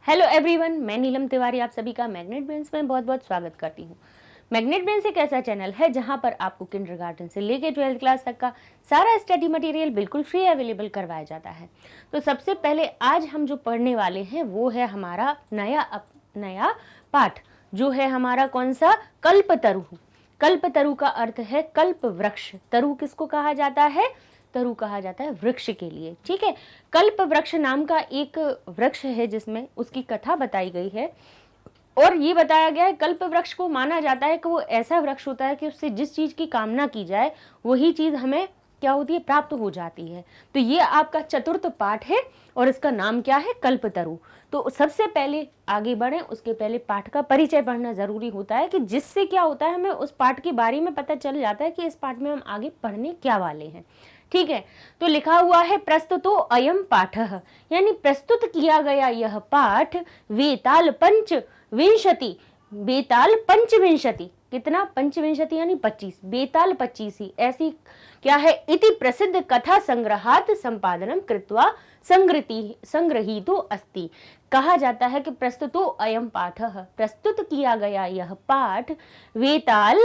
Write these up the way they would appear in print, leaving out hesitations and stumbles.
Hello everyone, मैं नीलम तिवारी आप सभी का मैग्नेट ब्रेन्स में बहुत बहुत स्वागत करती हूँ। मैग्नेट ब्रेन्स एक ऐसा चैनल है जहाँ पर आपको किंडरगार्टन से लेकर 12th क्लास तक का सारा स्टडी मटेरियल बिल्कुल फ्री अवेलेबल करवाया जाता है। तो सबसे पहले आज हम जो पढ़ने वाले हैं वो है हमारा नया पाठ, जो है हमारा कौन सा, कल्पतरु। कल्पतरु का अर्थ है कल्प वृक्ष। तरु किसको कहा जाता है? तरु कहा जाता है वृक्ष के लिए। ठीक है, कल्प वृक्ष नाम का एक वृक्ष है जिसमें उसकी कथा बताई गई है और ये बताया गया है कल्प वृक्ष को माना जाता है कि वो ऐसा वृक्ष होता है कि उससे जिस चीज की कामना की जाए वही चीज हमें क्या होती है, प्राप्त हो जाती है। तो ये आपका चतुर्थ पाठ है और इसका नाम क्या है, कल्पतरु। तो सबसे पहले आगे बढ़े उसके पहले पाठ का परिचय पढ़ना जरूरी होता है कि जिससे क्या होता है हमें उस पाठ के बारे में पता चल जाता है कि इस पाठ में हम आगे पढ़ने क्या वाले हैं। ठीक है, तो लिखा हुआ है प्रस्तुतो अयम पाठः, यानी प्रस्तुत किया गया यह पाठ वेताल पंचविंशति, बेताल पंचविंशति, कितना, पंचविंशति यानी 25, बेताल 25 ही ऐसी क्या है, इति प्रसिद्ध कथा संग्रहात संपादनम कृत्वा संग्रहीतो अस्ति। कहा जाता है कि प्रस्तुतो अयम पाठः, प्रस्तुत किया गया यह पाठ वेताल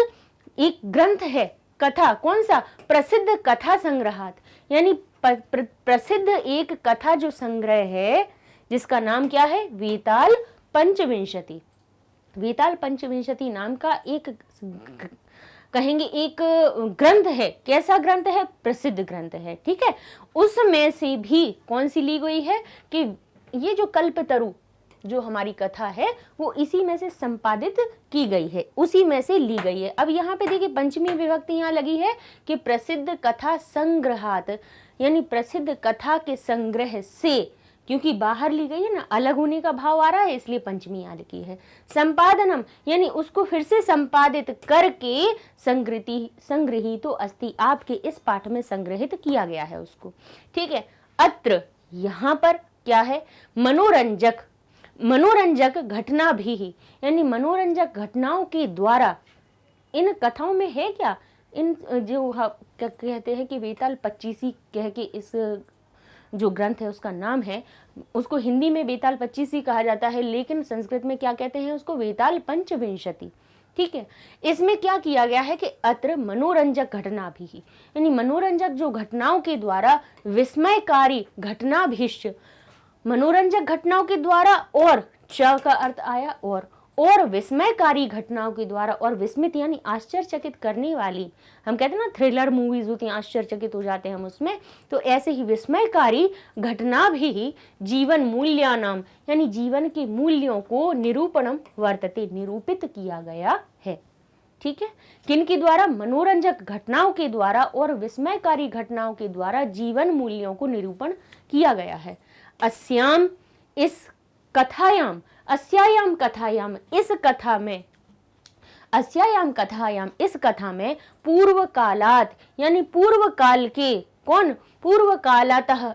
एक ग्रंथ है, कथा, कौन सा, प्रसिद्ध कथा संग्रहात, यानी प्रसिद्ध एक कथा जो संग्रह है जिसका नाम क्या है, वेताल पंचविंशति। वेताल पंचविंशति नाम का एक कहेंगे एक ग्रंथ है। कैसा ग्रंथ है? प्रसिद्ध ग्रंथ है। ठीक है, उसमें से भी कौन सी ली गई है कि ये जो कल्पतरु जो हमारी कथा है वो इसी में से संपादित की गई है, उसी में से ली गई है। अब यहाँ पे देखिए पंचमी विभक्ति यहाँ लगी है कि प्रसिद्ध कथा संग्रहात, यानी प्रसिद्ध कथा के संग्रह से, क्योंकि बाहर ली गई है ना, अलग होने का भाव आ रहा है इसलिए पंचमी यहाँ लिखी है। संपादनम यानी उसको फिर से संपादित करके संग्रहीतो अस्ति, आपके इस पाठ में संग्रहित किया गया है उसको। ठीक है, अत्र यहाँ पर क्या है, मनोरंजक घटना भी, यानी मनोरंजक घटनाओं के द्वारा इन कथाओं में है क्या, इन जो क्या कहते हैं कि वेताल 25 कह के इस जो ग्रंथ है उसका नाम है, उसको हिंदी में वेताल 25 कहा जाता है, लेकिन संस्कृत में क्या कहते हैं उसको, वेताल पंचविंशति। ठीक है, इसमें क्या किया गया है कि अत्र मनोरंजक घटना भी, यानी मनोरंजक जो घटनाओं के द्वारा, विस्मयकारी घटनाभिष्ट, मनोरंजक घटनाओं के द्वारा, और च का अर्थ आया और विस्मयकारी घटनाओं के द्वारा, और विस्मित यानी आश्चर्यचकित करने वाली, हम कहते हैं ना थ्रिलर मूवीज होती हैं, आश्चर्यचकित हो जाते हैं हम उसमें, तो ऐसे ही विस्मयकारी घटना भी जीवन मूल्यानाम, यानी जीवन के मूल्यों को निरूपणम वर्तते, निरूपित किया गया है। ठीक है, किनके द्वारा, मनोरंजक घटनाओं के द्वारा और विस्मयकारी घटनाओं के द्वारा जीवन मूल्यों को निरूपण किया गया है। अस्याम इस कथायाम, अस्यायाम कथायाम इस कथा में, अस्यायाम कथायाम इस कथा में पूर्व कालात, यानी पूर्व काल के, कौन, पूर्व कालातः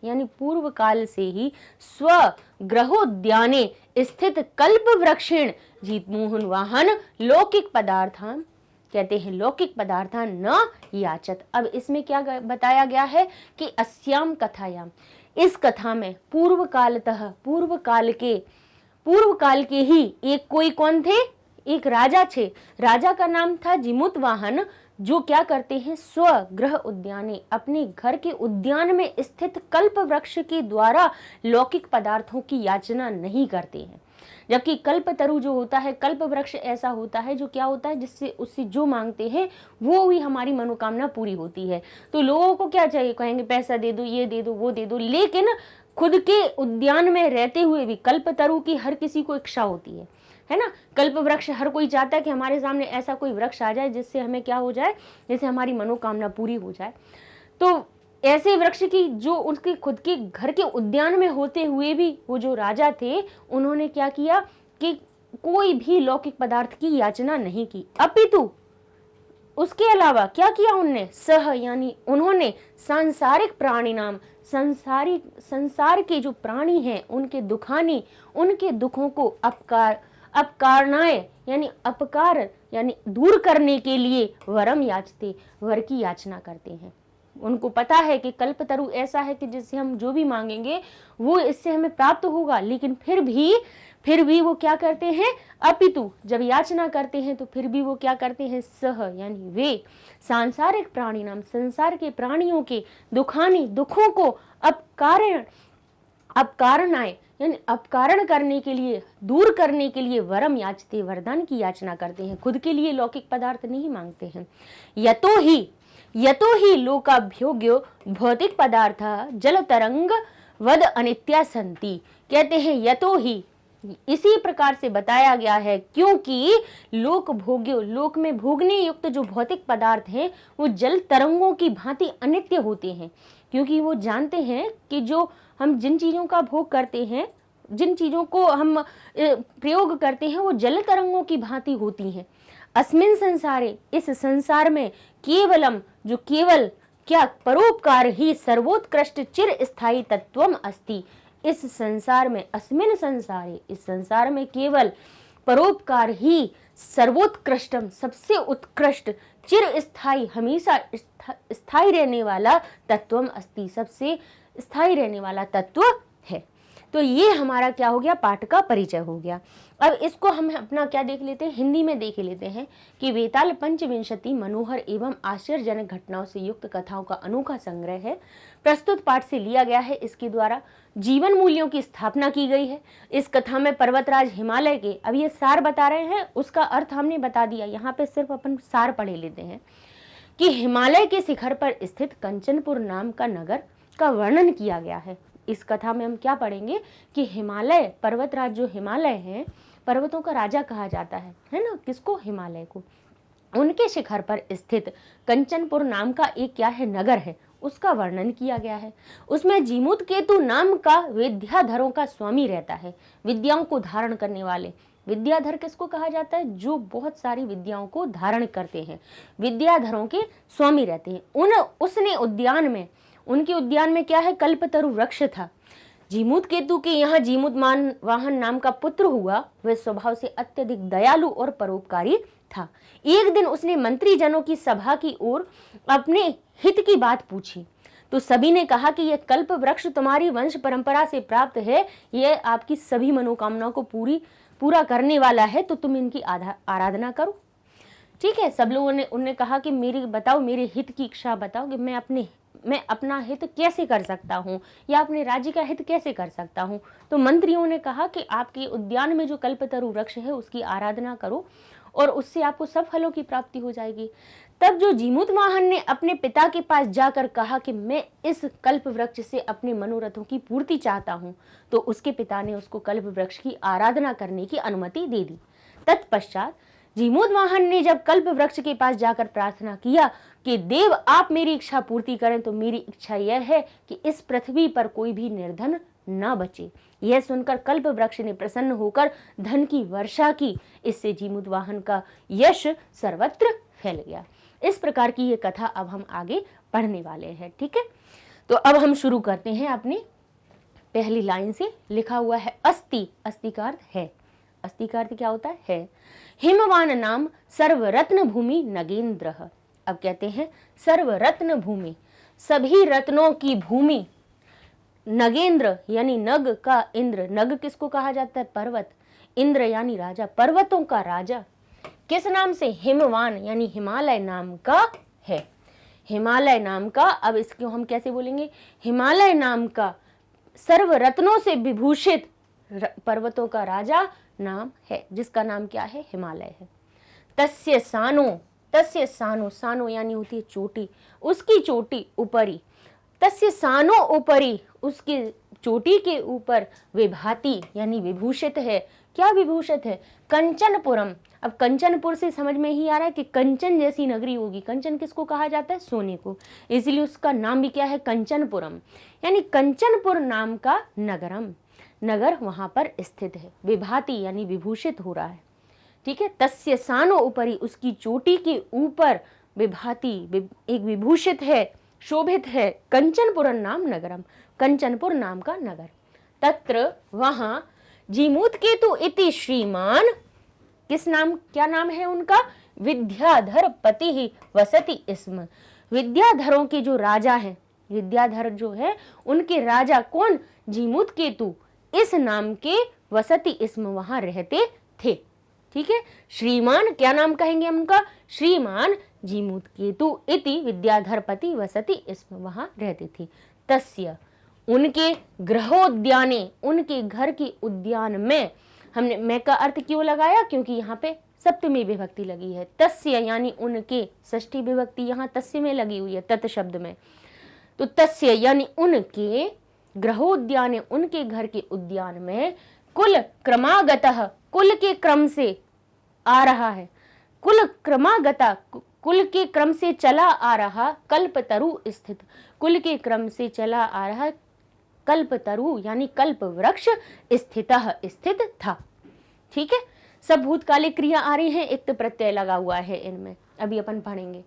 यानी पूर्व काल से ही स्वगृहोद्याने स्थित कल्प वृक्षेण जीतमोहन वाहन लौकिक पदार्थान, कहते हैं लौकिक पदार्थान न याचत। अब इसमें क्या बताया गया है कि अस्याम कथायाम, इस कथा में पूर्व कालतः, पूर्व काल के ही एक कोई कौन थे, एक राजा थे, राजा का नाम था जिमुतवाहन, जो क्या करते हैं, स्वगृह उद्याने, अपने घर के उद्यान में स्थित कल्प वृक्ष के द्वारा लौकिक पदार्थों की याचना नहीं करते हैं। जबकि कल्पतरु जो होता है, कल्प वृक्ष ऐसा होता है जो क्या होता है, जिससे उससे जो मांगते हैं वो ही हमारी मनोकामना पूरी होती है। तो लोगों को क्या चाहिए, कहेंगे पैसा दे दो, ये दे दो, वो दे दो, लेकिन खुद के उद्यान में रहते हुए भी कल्पतरु की हर किसी को इच्छा होती है ना। कल्प वृक्ष हर कोई चाहता है कि हमारे सामने ऐसा कोई वृक्ष आ जाए जिससे हमें क्या हो जाए, जिससे हमारी मनोकामना पूरी हो जाए। तो ऐसे वृक्ष की जो उनके खुद के घर के उद्यान में होते हुए भी वो जो राजा थे उन्होंने क्या किया कि कोई भी लौकिक पदार्थ की याचना नहीं की, अपितु उसके अलावा क्या किया उनने, सह यानी उन्होंने सांसारिक प्राणी नाम, संसार के जो प्राणी हैं उनके दुखानी, उनके दुखों को अपकारणाय यानी अपकार यानी दूर करने के लिए वरम याचते, वर की याचना करते हैं। उनको पता है कि कल्पतरु ऐसा है कि जिससे हम जो भी मांगेंगे वो इससे हमें प्राप्त होगा, लेकिन फिर भी वो क्या करते हैं, अपितु जब याचना करते हैं तो फिर भी वो क्या करते हैं, सह यानी वे सांसारिक प्राणी नाम संसार के प्राणियों के दुखानी दुखों को अपकारणाय यानी अपकारण करने के लिए, दूर करने के लिए वरम याचते, वरदान की याचना करते हैं, खुद के लिए लौकिक पदार्थ नहीं मांगते हैं। यतो ही लोकाभ्योग्यो भौतिक पदार्थ जल तरंग वद अनित्या संति। कहते हैं यतो ही, इसी प्रकार से बताया गया है क्योंकि लोक भोग्यो, लोक में भोगने युक्त जो भौतिक पदार्थ हैं वो जल तरंगों की भांति अनित्य होते हैं, क्योंकि वो जानते हैं कि जो हम जिन चीजों का भोग करते हैं, जिन चीजों को हम प्रयोग करते हैं वो जल तरंगों की भांति होती हैं। अस्मिन संसारे, इस संसार में केवलम, जो केवल क्या, परोपकार ही सर्वोत्कृष्ट चिर स्थायी तत्वम अस्ति। इस संसार में, अस्मिन संसारे, इस संसार में केवल परोपकार ही सर्वोत्कृष्टम, सबसे उत्कृष्ट, चिर स्थायी, हमेशा स्थायी रहने वाला तत्वम अस्ति, सबसे स्थायी रहने वाला तत्व है। तो ये हमारा क्या हो गया, पाठ का परिचय हो गया। अब इसको हम अपना क्या देख लेते हैं, हिंदी में देख लेते हैं कि वेताल पंचविंशति मनोहर एवं आश्चर्यजनक घटनाओं से युक्त कथाओं का अनोखा संग्रह है। प्रस्तुत पाठ से लिया गया है, इसके द्वारा जीवन मूल्यों की स्थापना की गई है। इस कथा में पर्वतराज हिमालय के, अब ये सार बता रहे हैं, उसका अर्थ हमने बता दिया, यहाँ पे सिर्फ अपन सार पढ़े लेते हैं कि हिमालय के शिखर पर स्थित कंचनपुर नाम का नगर का वर्णन किया गया है। इस कथा में हम क्या पढ़ेंगे कि हिमालय, पर्वतराज जो हिमालय है, पर्वतों का राजा कहा जाता है ना, किसको, हिमालय को। उनके शिखर पर स्थित कंचनपुर नाम का एक क्या है, नगर है, उसका वर्णन किया गया है। उसमें जीमूत केतु नाम का विद्याधरों का स्वामी रहता है, विद्याओं को धारण करने वाले। विद्याधर किसको कहा जाता है, जो बहुत सारी विद्याओं को धारण करते हैं, विद्याधरों के स्वामी रहते हैं। उसने उद्यान में, उनके उद्यान में क्या है, कल्पतरु वृक्ष था। जीमूत केतु के यहाँ जीमूत वाहन नाम का पुत्र हुआ। वह स्वभाव से अत्यधिक दयालु और परोपकारी था। एक दिन उसने मंत्री जनों की सभा की ओर अपने हित की बात पूछी तो सभी ने कहा कि यह कल्प वृक्ष तुम्हारी वंश परंपरा से प्राप्त है, यह आपकी सभी मनोकामनाओं को पूरा करने वाला है, तो तुम इनकी आराधना करो। ठीक है, सब लोगों ने उनने कहा कि मेरे हित की इच्छा बताओ कि मैं अपना हित कैसे कर सकता हूँ या अपने राज्य का हित कैसे कर सकता हूँ। तो मंत्रियों ने कहा कि आपके उद्यान में जो कल्पतरु वृक्ष है उसकी आराधना करो और उससे आपको सब फलों की प्राप्ति हो जाएगी। तब जो जीमूत वाहन ने अपने पिता के पास जाकर कहा कि मैं इस कल्प वृक्ष से अपने मनोरथों की पूर्ति चाहता हूँ, तो उसके पिता ने उसको कल्प वृक्ष की आराधना करने की अनुमति दे दी। तत्पश्चात जीमूत वाहन ने जब कल्प वृक्ष के पास जाकर प्रार्थना किया कि देव आप मेरी इच्छा पूर्ति करें, तो मेरी इच्छा यह है कि इस पृथ्वी पर कोई भी निर्धन न बचे। यह सुनकर कल्प वृक्ष ने प्रसन्न होकर धन की वर्षा की। इससे जीमूत वाहन का यश सर्वत्र फैल गया। इस प्रकार की ये कथा अब हम आगे पढ़ने वाले हैं। ठीक है, तो अब हम शुरू करते हैं अपनी पहली लाइन से। लिखा हुआ है अस्ति, अस्ति का अर्थ है। अस्ति का अर्थ क्या होता है? हिमवान नाम सर्वरत्न भूमि नगेंद्र। अब कहते हैं सर्वरत्न भूमि, सभी रत्नों की भूमि। नगेंद्र यानी नग का इंद्र, नग किसको कहा जाता है? पर्वत। इंद्र यानी राजा, पर्वतों का राजा। किस नाम से? हिमवान यानी हिमालय नाम का है। हिमालय नाम का, अब इसको हम कैसे बोलेंगे? हिमालय नाम का सर्वरत्नों से विभूषित पर्वतों का राजा नाम है, जिसका नाम क्या है? हिमालय है। तस्य सानो, तस्य सानो, सानो यानी होती है चोटी, उसकी चोटी ऊपरी। तस्य सानो ऊपरी, उसकी चोटी के ऊपर विभाति यानी विभूषित है। क्या विभूषित है? कंचनपुरम। अब कंचनपुर से समझ में ही आ रहा है कि कंचन जैसी नगरी होगी। कंचन किसको कहा जाता है? सोने को। इसलिए उसका नाम भी क्या है? कंचनपुरम, यानी कंचनपुर नाम का नगरम, नगर वहां पर स्थित है। विभाति यानी विभूषित हो रहा है। ठीक है, तस्य सानो ऊपरी, उसकी चोटी के ऊपर विभाति, एक विभूषित है, शोभित है। कंचनपुर नाम नगरम, कंचनपुर नाम का नगर। तत्र वहां जीमूत केतु इति श्रीमान, किस नाम, क्या नाम है उनका? विद्याधर पति ही वसति स्म। विद्याधरों के जो राजा हैं, विद्याधर जो है उनके राजा कौन, जीमूत केतु, इस नाम के वसति इसमें वहां रहते थे। ठीक है, श्रीमान क्या नाम कहेंगे हम उनका, श्रीमान जीमूत केतु इति विद्याधरपति वसति इसमें वहां रहते थे। तस्य उनके गृहोद्याने, उनके घर की उद्यान में, हमने मैं का अर्थ क्यों लगाया, क्योंकि यहाँ पे सप्तमी विभक्ति लगी है। तस्य यानी उनके, षष्ठी विभक्ति यहाँ तस्य में लगी हुई है, तत् शब्द में। तो तस्य यानी उनके, गृहोद्याने उनके घर के उद्यान में, कुल क्रमागतः कुल के क्रम से आ रहा है, कुल क्रमागता कुल के क्रम से चला आ रहा, कल्पतरु स्थित, कुल के क्रम से चला आ रहा कल्पतरु यानी कल्प वृक्ष स्थित था। ठीक है, सब भूतकालिक क्रिया आ रही है, एक तो प्रत्यय लगा हुआ है इनमें, अभी अपन पढ़ेंगे।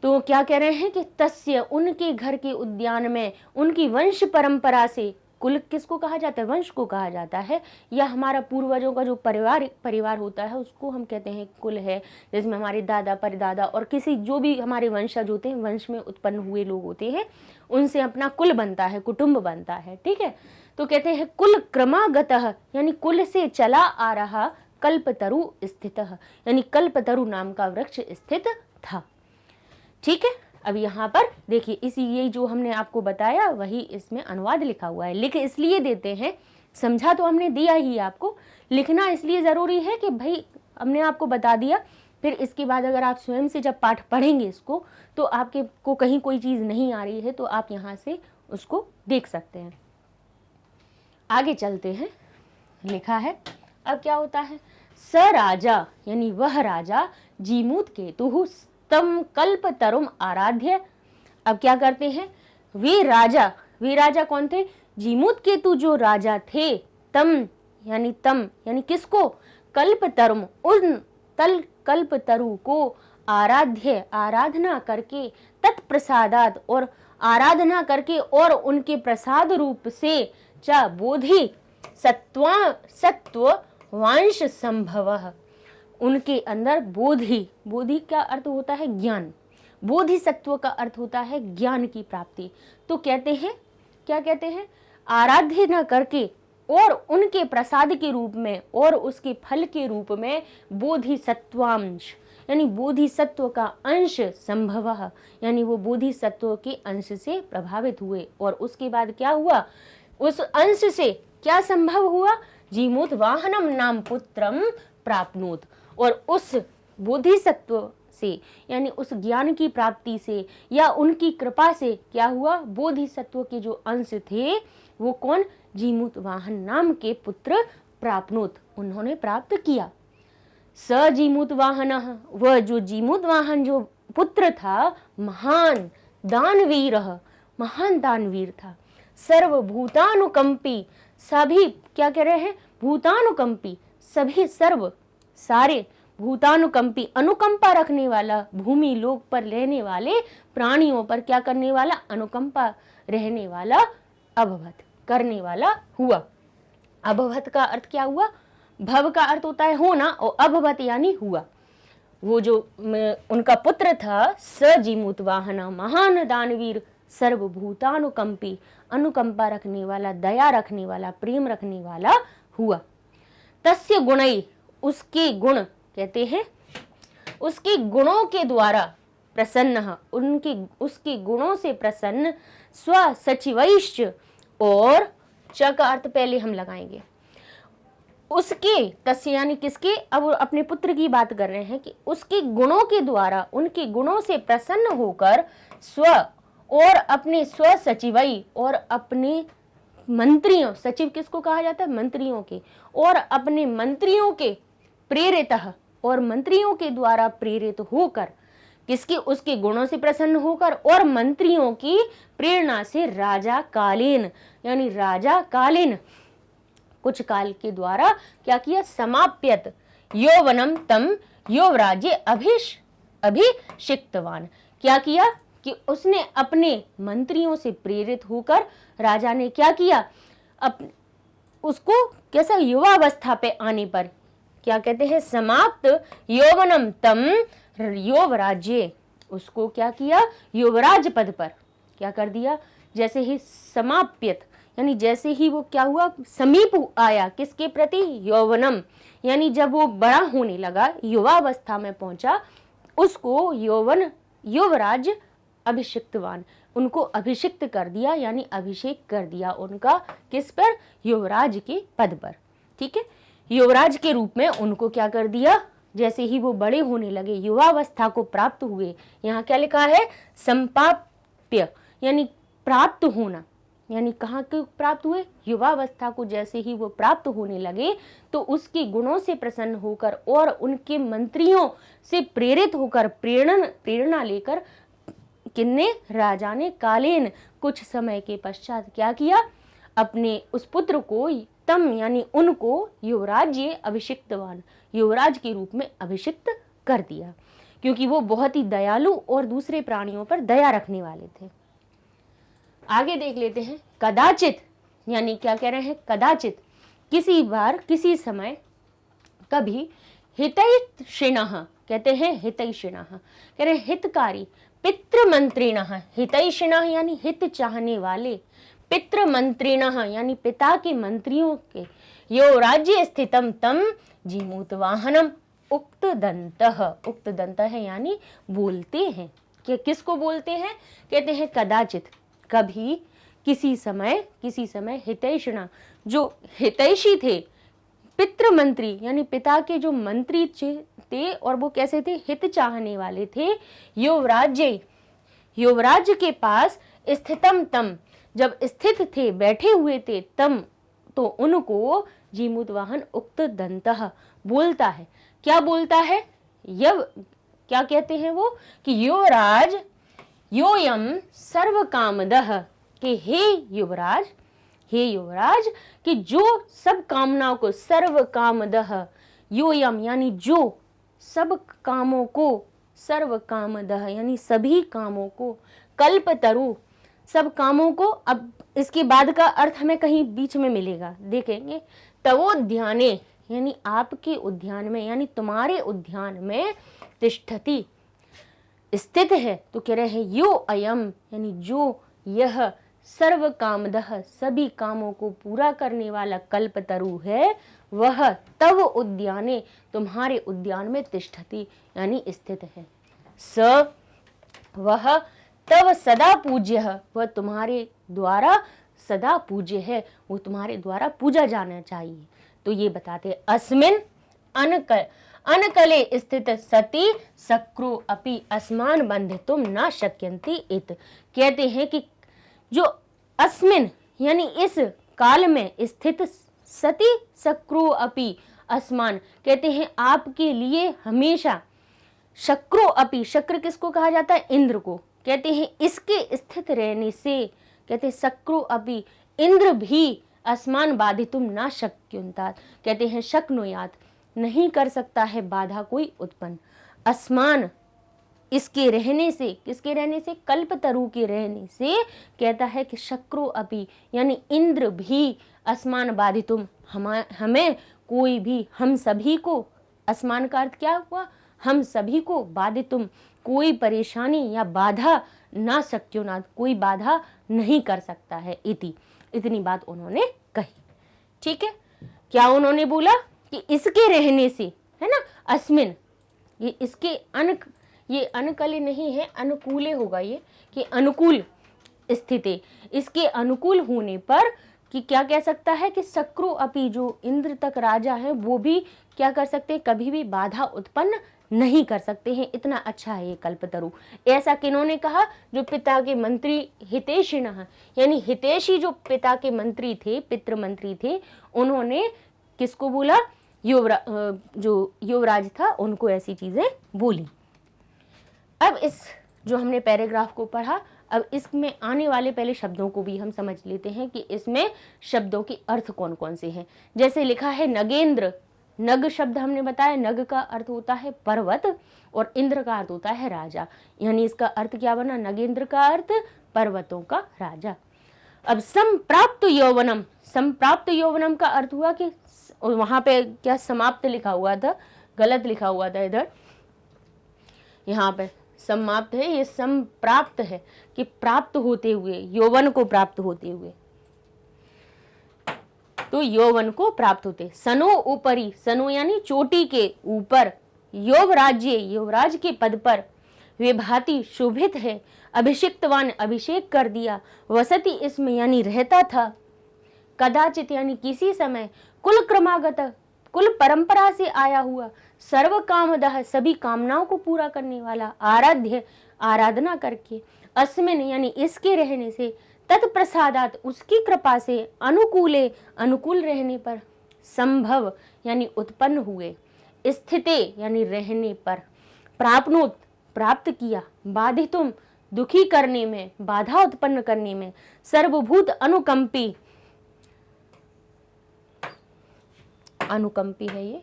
तो क्या कह रहे हैं कि तस्य उनके घर के उद्यान में, उनकी वंश परंपरा से, कुल किसको कहा जाता है, वंश को कहा जाता है, या हमारा पूर्वजों का जो परिवार होता है उसको हम कहते हैं कुल है, जिसमें हमारे दादा परदादा और किसी जो भी हमारे वंशज होते हैं, वंश में उत्पन्न हुए लोग होते हैं, उनसे अपना कुल बनता है, कुटुंब बनता है। ठीक है, तो कहते हैं कुल क्रमागतः यानी कुल से चला आ रहा, कल्पतरु स्थितः यानी कल्पतरु नाम का वृक्ष स्थित था। ठीक है, अब यहाँ पर देखिए इसी ये जो हमने आपको बताया वही इसमें अनुवाद लिखा हुआ है। लिख इसलिए देते हैं, समझा तो हमने दिया ही, आपको लिखना इसलिए ज़रूरी है कि भाई हमने आपको बता दिया, फिर इसके बाद अगर आप स्वयं से जब पाठ पढ़ेंगे इसको, तो आपके को कहीं कोई चीज़ नहीं आ रही है तो आप यहाँ से उसको देख सकते हैं। आगे चलते हैं, लिखा है अब क्या होता है, स राजा यानी वह राजा, जीमूत केतु तम कल्पतरुम आराध्य। अब क्या करते हैं, वे राजा कौन थे, जीमूत केतु जो राजा थे, तम यानी किसको, कल्पतरुम उन कल्पतरु को आराधना करके, तत्प्रसादात और आराधना करके और उनके प्रसाद रूप से, च बोधि सत्व वांश संभवः, उनके अंदर बोधि का अर्थ होता है ज्ञान, बोधि सत्व का अर्थ होता है ज्ञान की प्राप्ति। तो कहते हैं, क्या कहते हैं, आराधना करके और उनके प्रसाद के रूप में और उसके फल के रूप में बोधिसत्वांश यानी बोधिसत्व का अंश संभव यानी वो बोधिसत्व के अंश से प्रभावित हुए, और उसके बाद क्या हुआ, उस अंश से क्या संभव हुआ, जीमूत वाहनम नाम पुत्रम प्राप्नोत, और उस बोधिसत्व से यानी उस ज्ञान की प्राप्ति से या उनकी कृपा से क्या हुआ, बोधिसत्व के जो अंश थे वो कौन, जीमूत वाहन नाम के पुत्र प्राप्नोत, उन्होंने प्राप्त किया। स जीमूत वाहन, वह जो जीमूत वाहन जो पुत्र था, महान दानवीर था, सर्वभूतानुकंपी, सभी क्या कह रहे हैं, भूतानुकंपी, सभी सारे भूतानुकंपी, अनुकंपा रखने वाला, भूमि लोक पर रहने वाले प्राणियों पर क्या करने वाला, अनुकंपा रहने वाला, अभवत करने वाला हुआ। अभवत का अर्थ क्या हुआ, भव का अर्थ होता है होना और अभवत यानी हुआ। वो जो उनका पुत्र था, स जीमूत वाहना, महान दानवीर, सर्वभूतानुकंपी, अनुकंपा रखने वाला, दया रखने वाला, प्रेम रखने वाला हुआ। तस्य गुणई, उसके गुण कहते हैं, उसके गुणों के द्वारा प्रसन्न, उसके गुणों से प्रसन्न, स्व सचिवैश्च, और च का अर्थ पहले हम लगाएंगे, उसके, तस्य यानी किसके, अब अपने पुत्र की बात कर रहे हैं कि उसके गुणों के द्वारा, उनके गुणों से प्रसन्न होकर, स्व और अपने स्व सचिवई और अपने मंत्रियों, सचिव किसको कहा जाता है, मंत्रियों के, और अपने मंत्रियों के प्रेरितः और मंत्रियों के द्वारा प्रेरित होकर, किसके, उसके गुणों से प्रसन्न होकर और मंत्रियों की प्रेरणा से, राजा कालीन यानी राजा कालीन कुछ काल के द्वारा क्या किया, समाप्यत यौवनम तम यौवराज्य अभिषिक्तवान, क्या किया कि उसने अपने मंत्रियों से प्रेरित होकर राजा ने क्या किया, उसको कैसा, युवावस्था पे आने पर क्या कहते हैं, समाप्त यौवनम तम यौवराज्य, उसको क्या किया, युवराज पद पर क्या कर दिया, जैसे ही समाप्यत यानी जैसे ही वो क्या हुआ, समीप आया, किसके प्रति, यौवनम, यानी जब वो बड़ा होने लगा, युवावस्था में पहुंचा, उसको युवराज अभिषिक्तवान, उनको अभिषिक्त कर दिया, यानी अभिषेक कर दिया उनका, किस पर, युवराज के पद पर। ठीक है, युवराज के रूप में उनको क्या कर दिया, जैसे ही वो बड़े होने लगे, युवावस्था को प्राप्त हुए, यहाँ क्या लिखा है, संपाप्य, यानी प्राप्त होना, यानी कहाँ के प्राप्त हुए, युवावस्था को जैसे ही वो प्राप्त होने लगे तो उसके गुणों से प्रसन्न होकर और उनके मंत्रियों से प्रेरित होकर प्रेरणा लेकर किन्ने, राजा ने कालीन कुछ समय के पश्चात क्या किया, अपने उस पुत्र को तम यानी उनको युवराज्य अभिषिक्तवान, युवराज के रूप में अभिषिक्त कर दिया, क्योंकि वो बहुत ही दयालु और दूसरे प्राणियों पर दया रखने वाले थे। आगे देख लेते हैं, कदाचित, यानी क्या कह रहे हैं, कदाचित, किसी बार, किसी समय, कभी, हितैषिणः, कहते हैं हितैषिणः, कह रहे हितकारी, पितृमंत्रिणः, हितैषिणः यानी हित चाहने वाले, पितृमंत्रिणः यानी पिता के मंत्रियों के, यो राज्य स्थितम तम जीमूत वाहनम उक्त दंतः, उक्त दंतः है यानी बोलते हैं, कि किसको बोलते हैं, कहते हैं कदाचित, कभी, किसी समय हितैषिणा, जो हितैषी थे, पितृमंत्री यानी पिता के जो मंत्री थे, और वो कैसे थे, हित चाहने वाले थे, युवराज्य के पास स्थितम तम, जब स्थित थे, बैठे हुए थे, तम तो उनको जीमूत वाहन उक्त दंतः बोलता है, क्या बोलता है, क्या कहते हैं वो, कि युवराज योयम सर्व कामदः, कि हे युवराज कि जो सब कामनाओं को, सर्व कामदः, योयम यानी जो सब कामों को, सर्व कामदः यानी सभी कामों को, कल्पतरु सब कामों को, अब इसके बाद का अर्थ हमें कहीं बीच में मिलेगा, देखेंगे, तवोद्याने यानी आपके उद्यान में, यानी तुम्हारे उद्यान में, तिष्ठति स्थित है, तो कह रहे हैं यो अयम यानी जो यह, सर्व कामदः सभी कामों को पूरा करने वाला कल्पतरु है, वह तव उद्याने तुम्हारे उद्यान में तिष्ठति यानी स्थित है, स वह तव सदा पूज्य, वह तुम्हारे द्वारा सदा पूज्य है, वो तुम्हारे द्वारा पूजा जाना चाहिए। तो ये बताते, अस्मिन अनकले स्थित सती सक्रो अपि अस्मान बंधितुम न शक्यन्ति इत, कहते हैं कि जो अस्मिन यानी इस काल में स्थित, सती सक्रो अपि अस्मान, कहते हैं आपके लिए हमेशा, शक्रो अपि, शक्र किसको कहा जाता है, इंद्र को, कहते हैं इसके स्थित रहने से, कहते हैं सक्रो अपि इंद्र भी, अस्मान बाधितुम ना शक्युंतात, कहते हैं शक्नुयात नहीं कर सकता है बाधा कोई उत्पन्न, अस्मान इसके रहने से, किसके रहने से, कल्पतरु के रहने से, कहता है कि शक्रो अपि यानी इंद्र भी, अस्मान बाधितुम हमें कोई भी, हम सभी को, अस्मान का अर्थ क्या हुआ, हम सभी को, बाधितुम कोई परेशानी या बाधा, ना शक्युनाथ कोई बाधा नहीं कर सकता है, इतनी बात उन्होंने कही। ठीक है, क्या उन्होंने बोला कि इसके रहने से, है ना, अस्मिन, ये इसके ये अनकले नहीं है, अनुकूले होगा ये, कि अनुकूल स्थिति, इसके अनुकूल होने पर, कि क्या कह सकता है कि सक्रो अपि जो इंद्र तक राजा है, वो भी क्या कर सकते हैं, कभी भी बाधा उत्पन्न नहीं कर सकते हैं, इतना अच्छा है ये कल्पतरु। ऐसा किन्होंने कहा, जो पिता के मंत्री हितैषिणः, यानी हितैषी जो पिता के मंत्री थे, पितृमंत्री थे, उन्होंने किसको बोला, जो युवराज था उनको ऐसी चीजें बोली। अब इस जो हमने पैराग्राफ को पढ़ा, अब इसमें आने वाले पहले शब्दों को भी हम समझ लेते हैं कि इसमें शब्दों के अर्थ कौन कौन से हैं। जैसे लिखा है नगेंद्र, नग शब्द हमने बताया, नग का अर्थ होता है पर्वत और इंद्र का अर्थ होता है राजा, यानी इसका अर्थ क्या बना, नगेंद्र का अर्थ पर्वतों का राजा। अब संप्राप्त यौवनम, संप्राप्त यौवनम का अर्थ हुआ कि वहां पे क्या समाप्त लिखा हुआ था, गलत लिखा हुआ था इधर, यहाँ पे समाप्त है, ये संप्राप्त है कि प्राप्त होते हुए, यौवन को प्राप्त होते हुए। तो यौवन को प्राप्त होते। सनो ऊपरी, सनो यानी चोटी के ऊपर, यौवराज्य युवराज के पद पर, विभाति शोभित है, अभिषिक्तवान अभिषेक कर दिया, वसति इसमें यानी रहता था, कदाचित यानी किसी समय, कुल क्रमागत कुल परंपरा से आया हुआ, सर्व कामदह सभी कामनाओं को पूरा करने वाला, आराध्य आराधना करके, अस्मिन यानी इसके रहने से, तत्प्रसादात उसकी कृपा से, अनुकूले अनुकूल रहने पर, संभव यानी उत्पन्न हुए, स्थिते यानी रहने पर, प्राप्नोत प्राप्त किया, बाधितुम दुखी करने में, बाधा उत्पन्न करने में, सर्वभूत अनुकंपी, अनुकंपी है ये,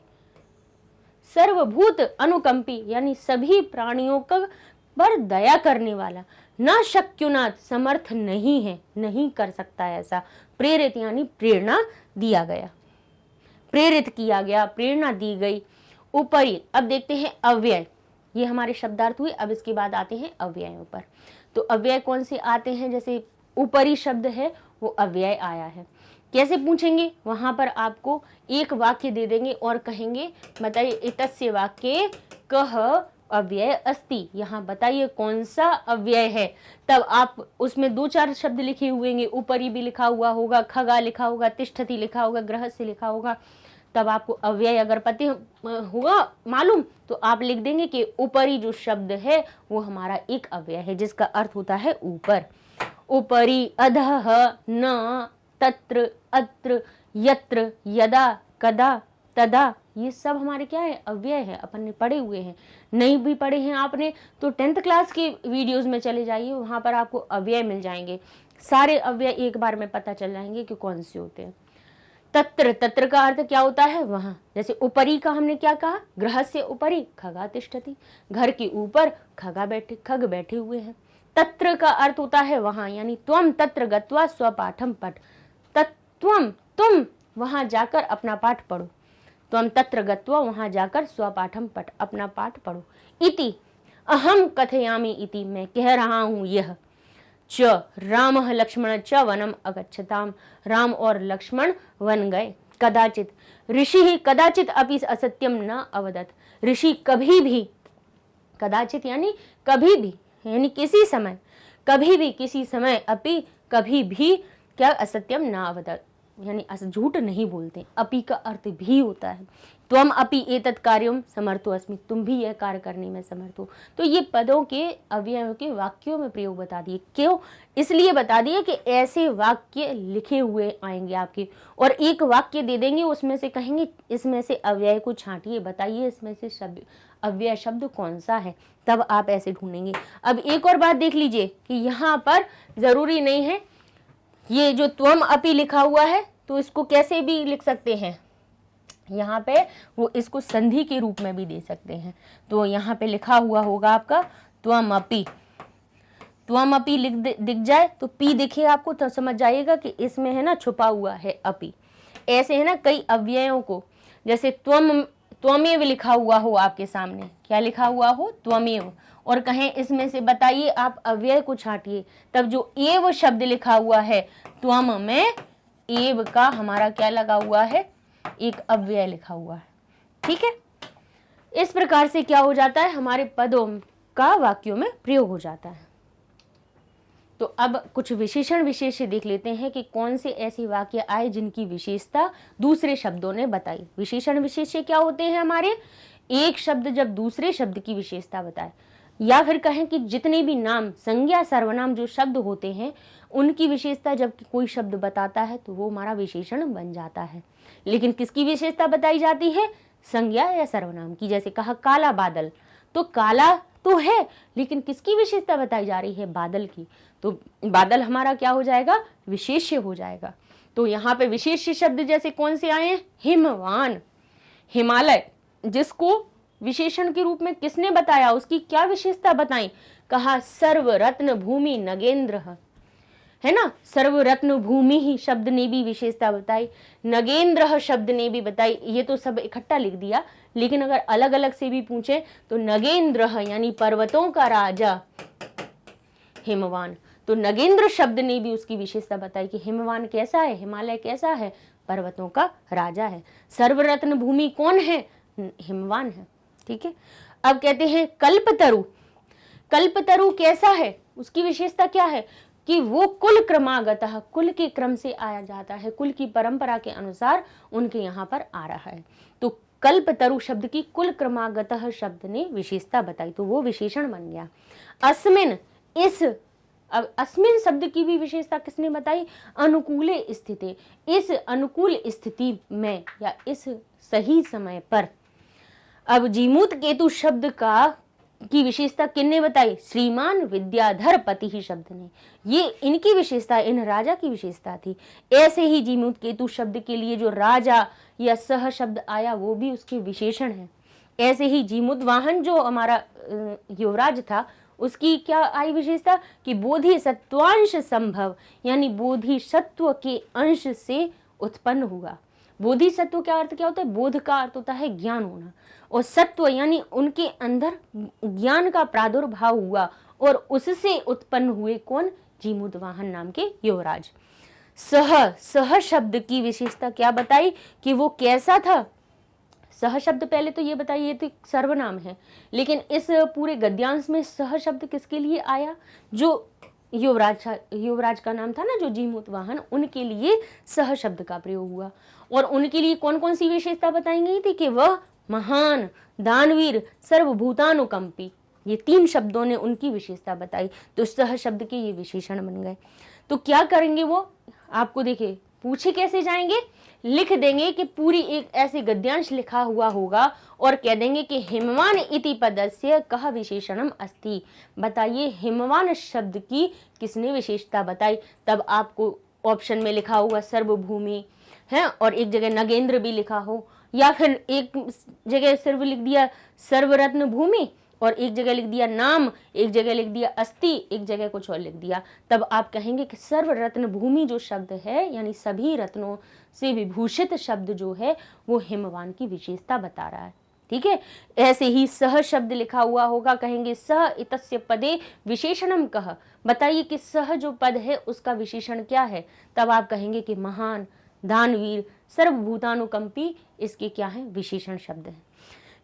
सर्वभूत अनुकंपी यानी सभी प्राणियों पर दया करने वाला, न शक्युनाथ समर्थ नहीं है, नहीं कर सकता ऐसा, प्रेरित यानी प्रेरणा दिया गया, प्रेरित किया गया, प्रेरणा दी गई, ऊपरी। अब देखते हैं अव्यय, ये हमारे शब्दार्थ हुए। अब इसके बाद आते हैं अव्ययों पर। तो अव्यय कौन से आते हैं, जैसे ऊपरी शब्द है वो अव्यय आया है। कैसे पूछेंगे, वहां पर आपको एक वाक्य दे देंगे और कहेंगे बताइए एतस्य वाक्ये कह अव्यय अस्ति, यहाँ बताइए कौन सा अव्यय है। तब आप उसमें 2-4 शब्द लिखे हुए हैं, ऊपरी भी लिखा हुआ होगा, खगा लिखा होगा, तिष्ठति लिखा होगा, गृहस्य लिखा होगा। तब आपको अव्यय अगर पता होगा मालूम तो आप लिख देंगे कि ऊपरी जो शब्द है वो हमारा एक अव्यय है, जिसका अर्थ होता है ऊपर। ऊपरी, अधः, न, तत्र, अत्र, यत्र, यदा, कदा, तदा, ये सब हमारे क्या है, अव्यय है, अपन ने पढ़े हुए हैं। नहीं भी पढ़े हैं आपने तो 10th क्लास के वीडियोस में चले जाइए, वहां पर आपको अव्यय मिल जाएंगे, सारे अव्यय एक बार में पता चल जाएंगे कि कौन से होते हैं। तत्र, तत्र का अर्थ क्या होता है, वहां। जैसे ऊपरी का हमने क्या कहा, गृहस्य ऊपरी खगा तिष्ठति, घर के ऊपर खग बैठे हुए हैं। तत्र का अर्थ होता है वहां, यानी त्वम तत्र गत्वा स्वपाठम पठ, तत्त्वम तुम वहां जाकर अपना पाठ पढ़ो, त्वम तत्र गत्वा वहां जाकर स्वपाठम पठ अपना पाठ पढ़ो। इति अहम कथयामि, इति मैं कह रहा हूं यह, च रामः लक्ष्मण च वनम अगच्छताम, राम और लक्ष्मण वन गए। कदाचित ऋषि कदाचित अपि असत्यम न अवदत, ऋषि कभी भी, कदाचित यानी कभी भी, यानी किसी समय, कभी भी किसी समय, अपि कभी भी क्या, असत्यम न अवदत यानी झूठ नहीं बोलते। अपि का अर्थ भी होता है, त्वम अपि एतत् कार्यम समर्थो अस्मि, तुम भी यह कार्य करने में समर्थ हो। तो ये पदों के अव्ययों के वाक्यों में प्रयोग बता दिए। क्यों, इसलिए बता दिए कि ऐसे वाक्य लिखे हुए आएंगे आपके, और एक वाक्य दे देंगे, उसमें से कहेंगे इसमें से अव्यय को छांटिए, बताइए इसमें से शब्द अव्यय शब्द कौन सा है, तब आप ऐसे ढूंढेंगे। अब एक और बात देख लीजिए कि यहाँ पर जरूरी नहीं है, ये जो त्वम अपि लिखा हुआ है तो इसको कैसे भी लिख सकते हैं, यहाँ पे वो इसको संधि के रूप में भी दे सकते हैं। तो यहाँ पे लिखा हुआ होगा आपका त्वम अपि, त्वम अपि दिख जाए तो पी दिखे आपको तो समझ जाइएगा कि इसमें है ना छुपा हुआ है अपि। ऐसे है ना कई अव्ययों को, जैसे त्वमेव लिखा हुआ हो आपके सामने, क्या लिखा हुआ हो, त्वमेव, और कहें इसमें से बताइए आप अव्यय को छांटिए, तब जो एव शब्द लिखा हुआ है त्वम में एव का हमारा क्या लगा हुआ है, एक अव्यय लिखा हुआ है। ठीक है, इस प्रकार से क्या हो जाता है, हमारे पदों का वाक्यों में प्रयोग हो जाता है। तो अब कुछ विशेषण विशेष्य देख लेते हैं कि कौन से ऐसे वाक्य आए जिनकी विशेषता दूसरे शब्दों ने बताई। विशेषण विशेष्य क्या होते हैं हमारे, एक शब्द जब दूसरे शब्द की विशेषता बताए, या फिर कहें कि जितने भी नाम, संज्ञा, सर्वनाम जो शब्द होते हैं उनकी विशेषता जब कोई शब्द बताता है तो वो हमारा विशेषण बन जाता है। लेकिन किसकी विशेषता बताई जाती है, संज्ञा या सर्वनाम की। जैसे कहा काला बादल, तो काला तो है लेकिन किसकी विशेषता बताई जा रही है, बादल की, तो बादल हमारा क्या हो जाएगा, विशेष्य हो जाएगा। तो यहाँ पे विशेष्य शब्द जैसे कौन से आए हैं, हिमवान, हिमालय, जिसको विशेषण के रूप में किसने बताया, उसकी क्या विशेषता बताई, कहा सर्व रत्न भूमि नगेंद्र, है ना। सर्वरत्न भूमि ही शब्द ने भी विशेषता बताई, नगेंद्र शब्द ने भी बताई। ये तो सब इकट्ठा लिख दिया, लेकिन अगर अलग अलग से भी पूछे तो नगेंद्र यानी पर्वतों का राजा हिमवान, तो नगेंद्र शब्द ने भी उसकी विशेषता बताई कि हिमवान कैसा है, हिमालय कैसा है, पर्वतों का राजा है। सर्वरत्न भूमि कौन है, हिमवान है। ठीक है, अब कहते हैं कल्पतरु। कल्पतरु कैसा है, उसकी विशेषता क्या है कि वो कुल क्रमागतः, कुल के क्रम से आया जाता है, कुल की परंपरा के अनुसार उनके यहाँ पर आ रहा है। तो कल्पतरु शब्द की कुल क्रमागतः शब्द ने विशेषता बताई, तो वो विशेषण बन गया। अस्मिन, इस, अब अस्मिन शब्द की भी विशेषता किसने बताई, अनुकूले स्थिति, इस अनुकूल स्थिति में या इस सही समय पर। अब जीमूत केतु शब्द की विशेषता किसने बताई, श्रीमान विद्याधर पति ही शब्द ने, ये इनकी विशेषता, इन राजा की विशेषता थी। ऐसे ही जीमूत केतु शब्द के लिए जो राजा या सह शब्द आया वो भी उसके विशेषण है। ऐसे ही जीमूत वाहन जो हमारा युवराज था उसकी क्या आई विशेषता कि बोधि सत्वांश संभव, यानी बोधि सत्व के अंश से उत्पन्न हुआ। बोधि सत्व का अर्थ क्या होता है, बोध का अर्थ होता है ज्ञान होना, और सत्व यानी उनके अंदर ज्ञान का प्रादुर्भाव हुआ और उससे उत्पन्न हुए कौन, जीमूत वाहन नाम के युवराज। सह शब्द की विशेषता क्या बताई कि वो कैसा था। सह शब्द पहले तो ये बताइए तो सर्वनाम है, लेकिन इस पूरे गद्यांश में सह शब्द किसके लिए आया, जो युवराज का नाम था ना जो जीमूत वाहन, उनके लिए सह शब्द का प्रयोग हुआ। और उनके लिए कौन कौन सी विशेषता बताई गई थी कि वह महान, दानवीर, सर्वभूतानुकंपी, ये 3 शब्दों ने उनकी विशेषता बताई, तो सह शब्द के ये विशेषण बन गए। तो क्या करेंगे वो, आपको देखिए पूछे कैसे जाएंगे, लिख देंगे कि पूरी एक ऐसे गद्यांश लिखा हुआ होगा और कह देंगे कि हिमवान इति पदस्य कह विशेषणम अस्ति। बताइए हिमवान शब्द की किसने विशेषता बताई, तब आपको ऑप्शन में लिखा हुआ सर्वभूमि है और एक जगह नगेंद्र भी लिखा हो, या फिर एक जगह सिर्फ लिख दिया सर्वरत्न भूमि और एक जगह लिख दिया नाम, एक जगह लिख दिया अस्ति, एक जगह कुछ और लिख दिया, तब आप कहेंगे कि सर्वरत्न भूमि जो शब्द है यानी सभी रत्नों से विभूषित शब्द जो है वो हिमवान की विशेषता बता रहा है। ठीक है, ऐसे ही सह शब्द लिखा हुआ होगा, कहेंगे सह इतस्य पदे विशेषणम कह। बताइए कि सह जो पद है उसका विशेषण क्या है, तब आप कहेंगे कि महान, दानवीर, सर्वभूतानुकंपी, इसके क्या है, विशेषण शब्द है।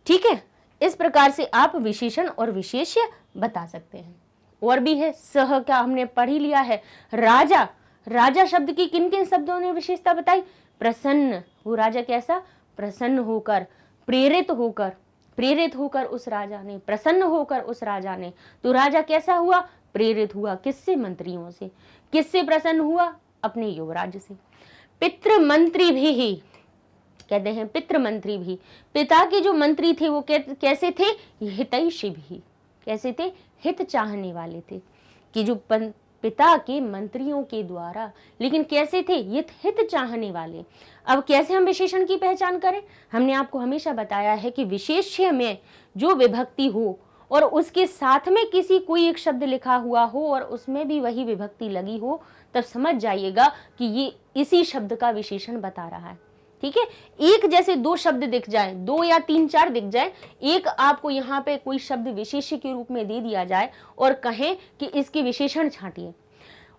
ठीक है, इस प्रकार से आप विशेषण और विशेष्य बता सकते हैं। और भी है, सह का हमने पढ़ ही लिया है। राजा, राजा शब्द की किन किन शब्दों ने विशेषता बताई, प्रसन्न, वो राजा कैसा, प्रसन्न होकर, प्रेरित होकर उस राजा ने, प्रसन्न होकर उस राजा ने, तो राजा कैसा हुआ, प्रेरित हुआ, किससे, मंत्रियों से। किससे प्रसन्न हुआ, अपने युवराज से। पितृ मंत्री भी कहते हैं, पितृ मंत्री भी, पिता के जो मंत्री थे वो कैसे थे, हितैषी भी, कैसे थे, हित चाहने वाले थे, कि जो पिता के मंत्रियों के द्वारा, लेकिन कैसे थे, ये हित चाहने वाले। अब कैसे हम विशेषण की पहचान करें, हमने आपको हमेशा बताया है कि विशेष्य में जो विभक्ति हो और उसके साथ में किसी कोई एक शब्द लिखा हुआ हो और उसमें भी वही विभक्ति लगी हो, तब समझ जाइएगा कि ये इसी शब्द का विशेषण बता रहा है। ठीक है, एक जैसे 2 शब्द दिख जाए, 2 या 3-4 दिख जाए, एक आपको यहाँ पे कोई शब्द विशेष्य के रूप में दे दिया जाए और कहें कि इसके विशेषण छांटिए,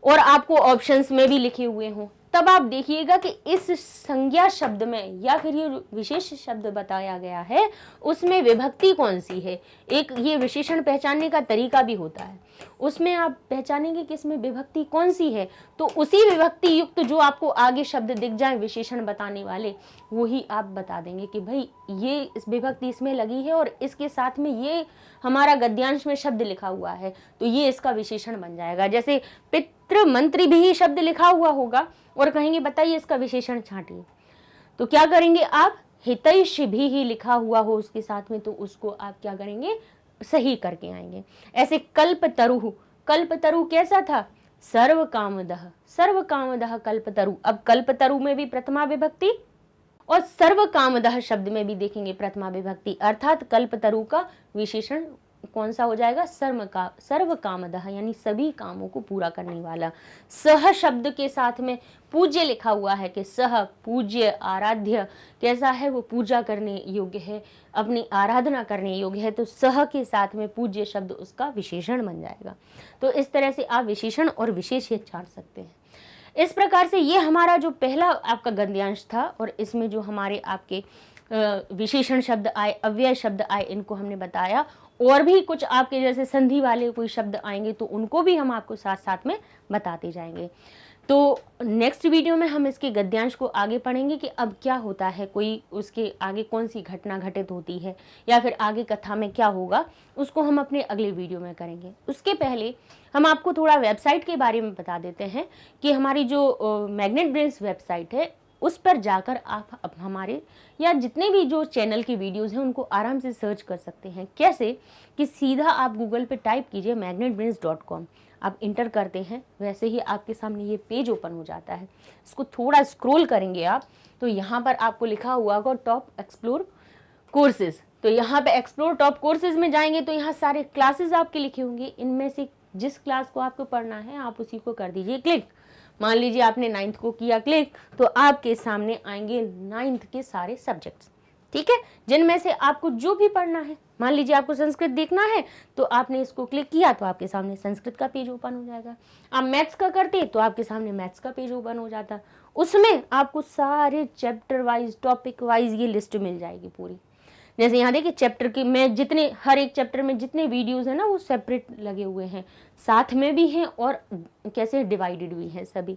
और आपको ऑप्शंस में भी लिखे हुए हों, तब आप देखिएगा कि इस संज्ञा शब्द में या फिर ये विशेष शब्द बताया गया है उसमें विभक्ति कौन सी है। एक ये विशेषण पहचानने का तरीका भी होता है, उसमें आप पहचानेंगे कि इसमें विभक्ति कौन सी है, तो उसी विभक्ति युक्त जो आपको आगे शब्द दिख जाए विशेषण बताने वाले, वही आप बता देंगे कि भाई ये इस विभक्ति इसमें लगी है और इसके साथ में ये हमारा गद्यांश में शब्द लिखा हुआ है, तो ये इसका विशेषण बन जाएगा। जैसे पितृ मंत्री भी शब्द लिखा हुआ होगा और कहेंगे बताइए इसका विशेषण छांटिए, तो क्या करेंगे आप, हितैषी भी ही लिखा हुआ हो उसके साथ में, तो उसको आप क्या करेंगे, सही करके आएंगे। ऐसे कल्पतरु, कल्पतरु कैसा था, सर्व कामदह कल्पतरु। अब कल्पतरु में भी प्रथमा विभक्ति और सर्व कामदह शब्द में भी देखेंगे प्रथमा विभक्ति, अर्थात कल्पतरु का विशेषण कौन सा हो जाएगा, सर्व कामदः, यानी सभी कामों को पूरा करने वाला। सह शब्द के साथ में पूज्य लिखा हुआ है कि सह पूज्य आराध्य कैसा है, वो पूजा करने योग्य है, अपनी आराधना करने योग्य है, तो सह के साथ में पूज्य शब्द उसका विशेषण बन जाएगा। तो इस तरह से आप विशेषण और विशेष्य जान सकते हैं। इस प्रकार से ये हमारा जो पहला आपका गद्यांश था, और इसमें जो हमारे आपके विशेषण शब्द आए, अव्यय शब्द आए, इनको हमने बताया। और भी कुछ आपके जैसे संधि वाले कोई शब्द आएंगे तो उनको भी हम आपको साथ साथ में बताते जाएंगे। तो नेक्स्ट वीडियो में हम इसके गद्यांश को आगे पढ़ेंगे कि अब क्या होता है, कोई उसके आगे कौन सी घटना घटित होती है, या फिर आगे कथा में क्या होगा, उसको हम अपने अगले वीडियो में करेंगे। उसके पहले हम आपको थोड़ा वेबसाइट के बारे में बता देते हैं कि हमारी जो मैग्नेट ब्रेन्स वेबसाइट है, उस पर जाकर आप हमारे या जितने भी जो चैनल की वीडियोस हैं उनको आराम से सर्च कर सकते हैं। कैसे कि सीधा आप गूगल पे टाइप कीजिए magnetbrains.com, आप इंटर करते हैं, वैसे ही आपके सामने ये पेज ओपन हो जाता है। इसको थोड़ा स्क्रॉल करेंगे आप तो यहाँ पर आपको लिखा हुआ होगा टॉप एक्सप्लोर कोर्सेज। तो यहाँ पे एक्सप्लोर टॉप कोर्सेज में जाएंगे तो यहाँ सारे क्लासेस आपके लिखे होंगे। इनमें से जिस क्लास को आपको पढ़ना है आप उसी को कर दीजिए क्लिक। मान लीजिए आपने 9th को किया क्लिक, तो आपके सामने आएंगे 9th के सारे सब्जेक्ट्स, ठीक है, जिनमें से आपको जो भी पढ़ना है। मान लीजिए आपको संस्कृत देखना है तो आपने इसको क्लिक किया तो आपके सामने संस्कृत का पेज ओपन हो जाएगा। आप मैथ्स का करते तो आपके सामने मैथ्स का पेज ओपन हो जाता। उसमें आपको सारे चैप्टर वाइज, टॉपिक वाइज ये लिस्ट मिल जाएगी पूरी। जैसे यहाँ देखिए चैप्टर के में जितने, हर एक चैप्टर में जितने वीडियोस हैं ना वो सेपरेट लगे हुए हैं, साथ में भी हैं और कैसे डिवाइडेड भी हैं सभी।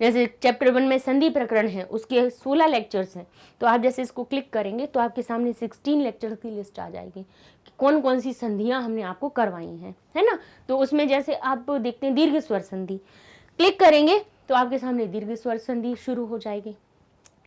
जैसे चैप्टर 1 में संधि प्रकरण है, उसके 16 लेक्चर्स हैं। तो आप जैसे इसको क्लिक करेंगे तो आपके सामने 16 लेक्चर की लिस्ट आ जाएगी कि कौन कौन सी संधियाँ हमने आपको करवाई हैं, है ना। तो उसमें जैसे आप देखते हैं दीर्घ स्वर संधि, क्लिक करेंगे तो आपके सामने दीर्घ स्वर संधि शुरू हो जाएगी।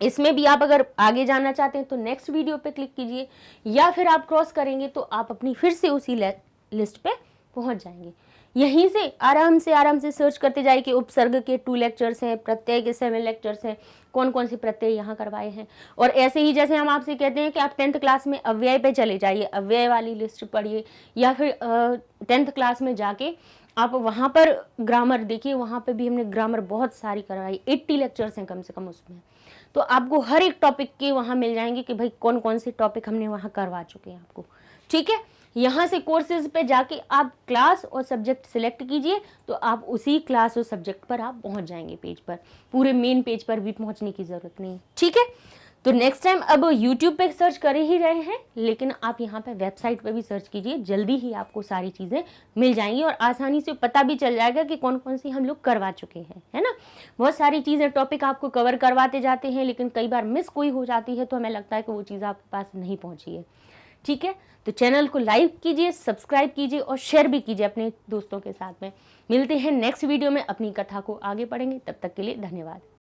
इसमें भी आप अगर आगे जाना चाहते हैं तो नेक्स्ट वीडियो पे क्लिक कीजिए, या फिर आप क्रॉस करेंगे तो आप अपनी फिर से उसी लिस्ट पे पहुंच जाएंगे। यहीं से आराम से सर्च करते जाइए कि उपसर्ग के 2 लेक्चर्स हैं, प्रत्यय के 7 लेक्चर्स हैं, कौन कौन से प्रत्यय यहाँ करवाए हैं। और ऐसे ही जैसे हम आपसे कहते हैं कि आप 10th क्लास में अव्यय पे चले जाइए, अव्यय वाली लिस्ट पढ़िए, या फिर 10th क्लास में जाके आप वहाँ पर ग्रामर देखिए, वहाँ पे भी हमने ग्रामर बहुत सारी करवाई, 80 लेक्चर्स हैं कम से कम उसमें। तो आपको हर एक टॉपिक के वहाँ मिल जाएंगे कि भाई कौन कौन से टॉपिक हमने वहाँ करवा चुके हैं आपको, ठीक है। यहाँ से कोर्सेज पे जाके आप क्लास और सब्जेक्ट सिलेक्ट कीजिए तो आप उसी क्लास और सब्जेक्ट पर आप पहुँच जाएंगे पेज पर, पूरे मेन पेज पर भी पहुँचने की ज़रूरत नहीं, ठीक है। तो नेक्स्ट टाइम अब यूट्यूब पे सर्च कर ही रहे हैं, लेकिन आप यहाँ पे वेबसाइट पे भी सर्च कीजिए, जल्दी ही आपको सारी चीज़ें मिल जाएंगी और आसानी से पता भी चल जाएगा कि कौन कौन सी हम लोग करवा चुके हैं, है ना। बहुत सारी चीज़ें टॉपिक आपको कवर करवाते जाते हैं, लेकिन कई बार मिस कोई हो जाती है तो हमें लगता है कि वो चीज़ आपके पास नहीं पहुँची है, ठीक है। तो चैनल को लाइक कीजिए, सब्सक्राइब कीजिए और शेयर भी कीजिए अपने दोस्तों के साथ में। मिलते हैं नेक्स्ट वीडियो में, अपनी कथा को आगे पढ़ेंगे, तब तक के लिए धन्यवाद।